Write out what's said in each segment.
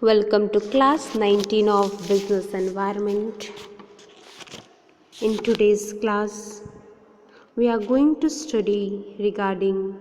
Welcome to class 19 of Business Environment. In today's class, we are going to study regarding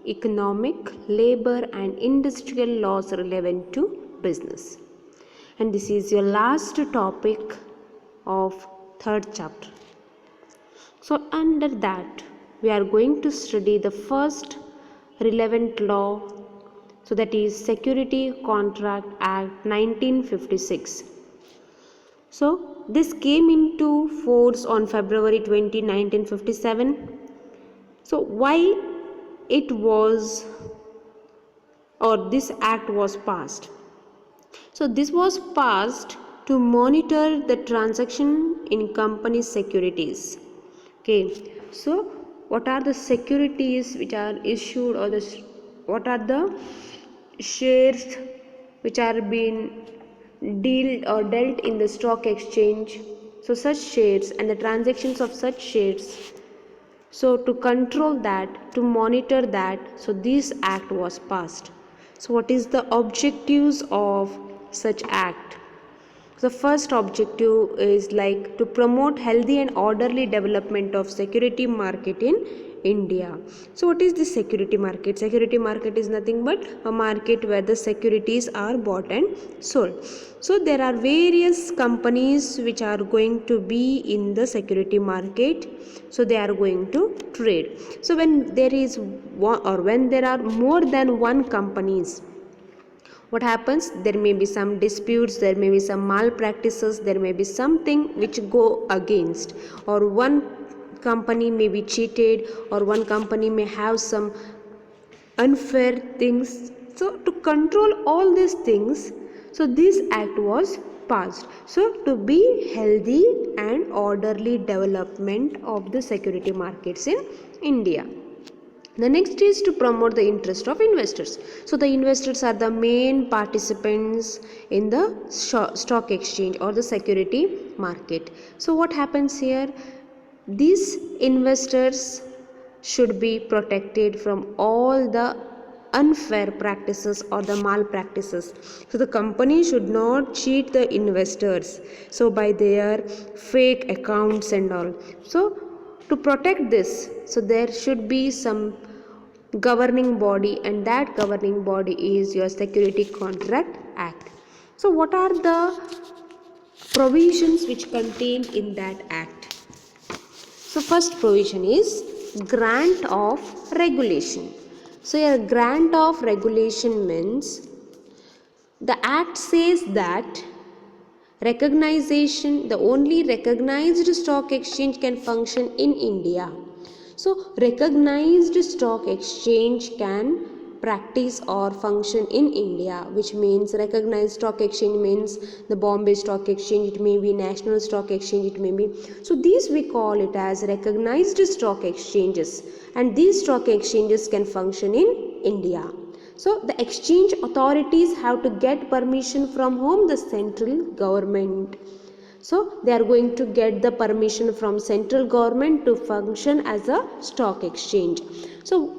economic, labor and industrial laws relevant to business. And this is your last topic of third chapter. So under that, we are going to study the first relevant law, so that is Security Contract Act 1956. So this came into force on February 20, 1957. So why it was or this act was passed? So this was passed to monitor the transaction in company securities. Okay, so what are the securities which are issued, or what are the shares which are being dealt in the stock exchange? So such shares and the transactions of such shares, so to control that, to monitor that, so this act was passed. So what is the objectives of such act? The first objective is like to promote healthy and orderly development of security market in India. So what is the security market? Security market is nothing but a market where the securities are bought and sold. So there are various companies which are going to be in the security market. So they are going to trade. So when there is one, or when there are more than one companies, what happens? There may be some disputes, there may be some malpractices, there may be something which go against, or one company may be cheated, or one company may have some unfair things. So to control all these things, so this act was passed. So to be healthy and orderly development of the security markets in India. The next is to promote the interest of investors. So the investors are the main participants in the stock exchange or the security market. So what happens here? These investors should be protected from all the unfair practices or the malpractices. So the company should not cheat the investors, so by their fake accounts and all. So to protect this, so there should be some governing body, and that governing body is your Security Contract Act. So what are the provisions which contained in that act? So first provision is grant of regulation. So a grant of regulation means the act says that the only recognized stock exchange can function in India. So recognized stock exchange can practice or function in India, which means recognized stock exchange means the Bombay Stock Exchange, it may be National Stock Exchange, it may be. So these we call it as recognized stock exchanges, and these stock exchanges can function in India. So the exchange authorities have to get permission from whom? The central government. So they are going to get the permission from central government to function as a stock exchange. So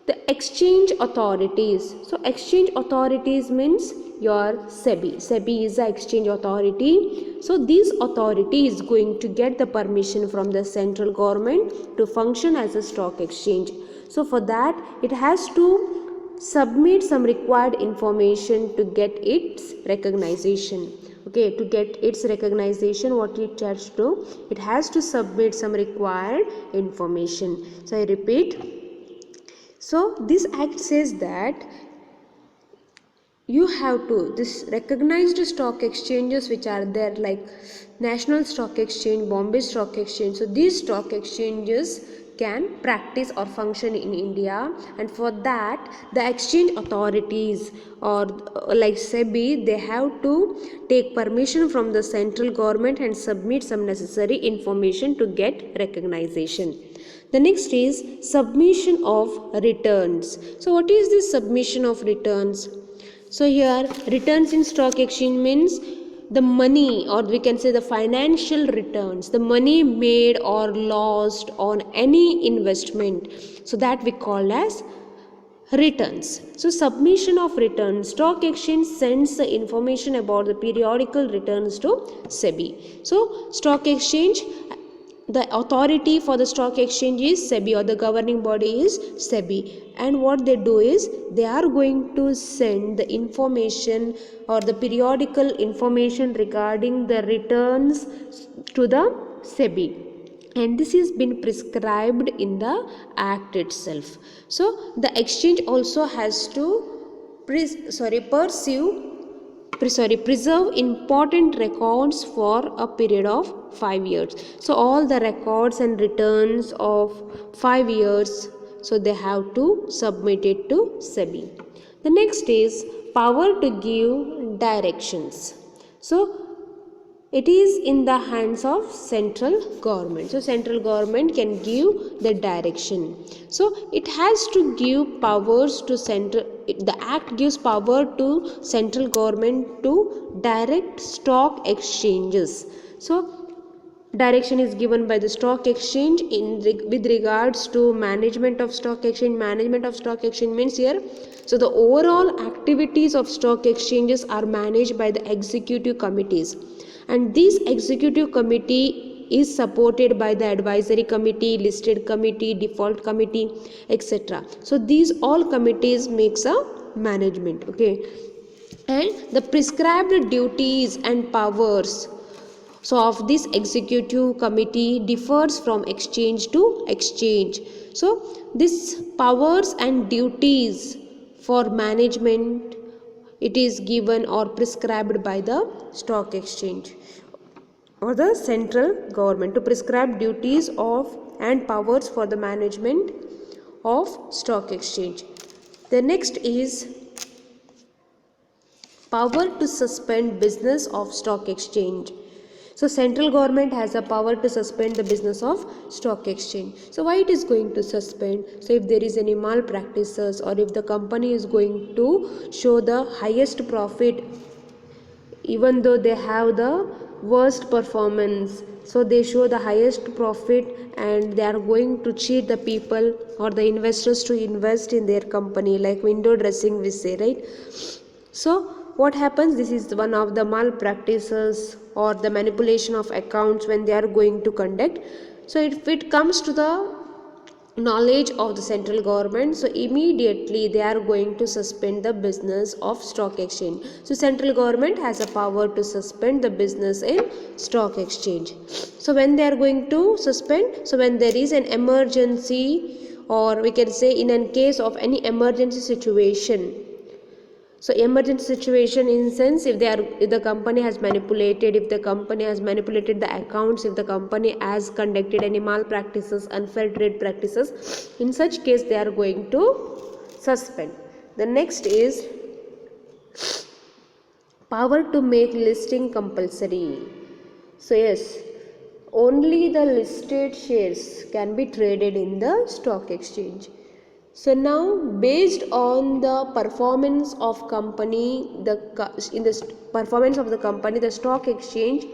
the exchange authorities. So exchange authorities means your SEBI. SEBI is the exchange authority. So this authority is going to get the permission from the central government to function as a stock exchange. So for that, it has to submit some required information to get its recognition. Okay, to get its recognition, what it has to do? It has to submit some required information. So I repeat. So this act says that you have to, this recognized stock exchanges which are there, like National Stock Exchange, Bombay Stock Exchange. So these stock exchanges can practice or function in India, and for that the exchange authorities or like SEBI, they have to take permission from the central government and submit some necessary information to get recognition. The next is submission of returns. So what is this submission of returns? So here returns in stock exchange means the money, or we can say the financial returns, the money made or lost on any investment. So that we call as Returns. So submission of returns. Stock exchange sends the information about the periodical returns to SEBI. So stock exchange, the authority for the stock exchange is SEBI, or the governing body is SEBI, and what they do is they are going to send the information or the periodical information regarding the returns to the SEBI, and this is been prescribed in the act itself. So the exchange also has to preserve important records for a period of 5 years. So all the records and returns of 5 years, so they have to submit it to SEBI. The next is power to give directions. So it is in the hands of central government. So central government can give the direction. So it has to give powers to central, the act gives power to central government to direct stock exchanges. So direction is given by the stock exchange with regards to management of stock exchange. Management of stock exchange means here, so the overall activities of stock exchanges are managed by the executive committees, and this executive committee is supported by the advisory committee, listed committee, default committee, etc. So these all committees makes a management. Okay, and the prescribed duties and powers, so of this executive committee differs from exchange to exchange. So this powers and duties for management, it is given or prescribed by the stock exchange or the central government to prescribe duties of and powers for the management of stock exchange. The next is power to suspend business of stock exchange. So central government has a power to suspend the business of stock exchange. So why it is going to suspend? So if there is any malpractices, or if the company is going to show the highest profit even though they have the worst performance, so they show the highest profit and they are going to cheat the people or the investors to invest in their company, like window dressing we say, right? So what happens, this is one of the malpractices or the manipulation of accounts when they are going to conduct. So if it comes to the knowledge of the central government, so immediately they are going to suspend the business of stock exchange. So central government has a power to suspend the business in stock exchange. So when they are going to suspend, so when there is an emergency, or we can say in a case of any emergency situation. So emergency situation in sense, if the company has manipulated, if the company has manipulated the accounts, if the company has conducted any malpractices, unfair trade practices, in such case they are going to suspend. The next is power to make listing compulsory. So yes, only the listed shares can be traded in the stock exchange. So now, based on the performance of company, performance of the company, the stock exchange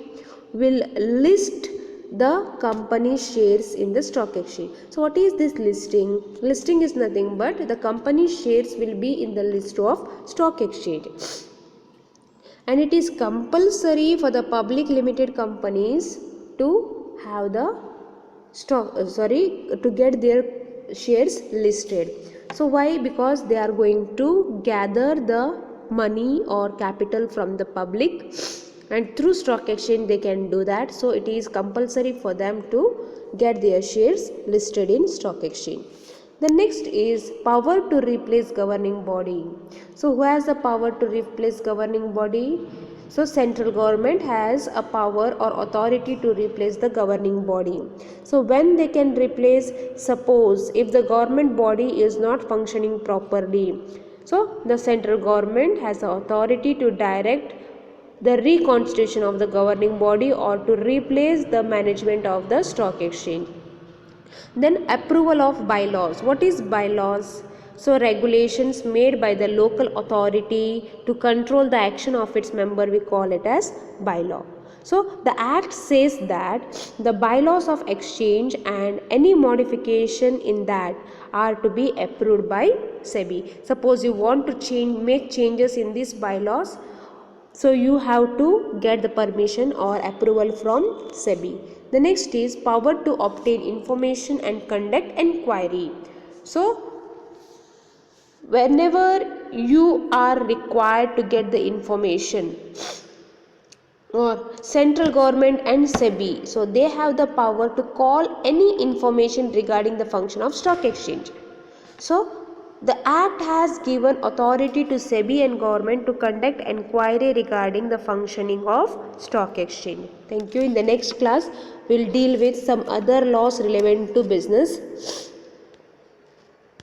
will list the company shares in the stock exchange. So what is this listing? Listing is nothing but the company shares will be in the list of stock exchange, and it is compulsory for the public limited companies to have the to get their shares listed. So why? Because they are going to gather the money or capital from the public, and through stock exchange they can do that. So it is compulsory for them to get their shares listed in stock exchange. The next is power to replace governing body. So who has the power to replace governing body? So central government has a power or authority to replace the governing body. So when they can replace, suppose if the government body is not functioning properly, so the central government has the authority to direct the reconstitution of the governing body or to replace the management of the stock exchange. Then approval of bylaws. What is bylaws? So regulations made by the local authority to control the action of its member, we call it as bylaw. So the act says that the bylaws of exchange and any modification in that are to be approved by SEBI. Suppose you want to make changes in these bylaws, so you have to get the permission or approval from SEBI. The next is power to obtain information and conduct inquiry. So whenever you are required to get the information, or central government and SEBI, so they have the power to call any information regarding the function of stock exchange. So the act has given authority to SEBI and government to conduct inquiry regarding the functioning of stock exchange. Thank you. In the next class, we'll deal with some other laws relevant to business.